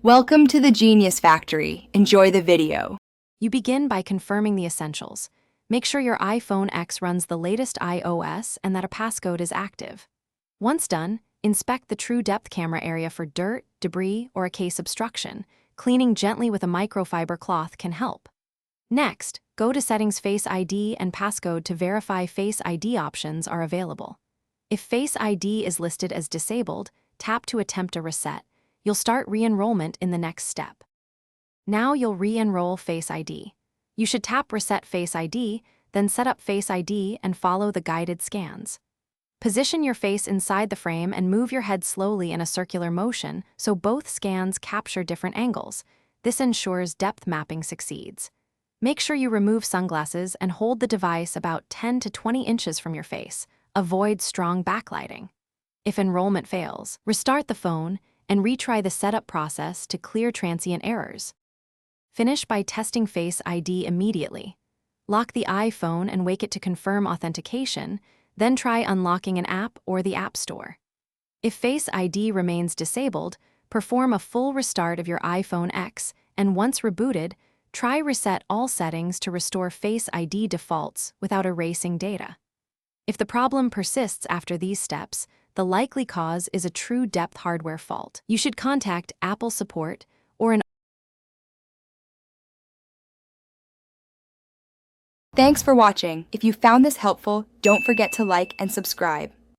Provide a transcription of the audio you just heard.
Welcome to the Genius Factory. Enjoy the video. You begin by confirming the essentials. Make sure your iPhone X runs the latest iOS and that a passcode is active. Once done, inspect the true depth camera area for dirt, debris, or a case obstruction. Cleaning gently with a microfiber cloth can help. Next, go to Settings. Face ID and Passcode to verify Face ID options are available. If Face ID is listed as disabled, tap to attempt a reset. You'll start re-enrollment in the next step. Now you'll re-enroll Face ID. You should tap Reset Face ID, then set up Face ID and follow the guided scans. Position your face inside the frame and move your head slowly in a circular motion so both scans capture different angles. This ensures depth mapping succeeds. Make sure you remove sunglasses and hold the device about 10 to 20 inches from your face. Avoid strong backlighting. If enrollment fails, restart the phone and retry the setup process to clear transient errors. Finish by testing Face ID immediately. Lock the iPhone and wake it to confirm authentication, then try unlocking an app or the App Store. If Face ID remains disabled, perform a full restart of your iPhone X, and once rebooted, try reset all settings to restore Face ID defaults without erasing data. If the problem persists after these steps, the likely cause is a true depth hardware fault. You should contact Apple support or an Thanks for watching. If you found this helpful, don't forget to like and subscribe.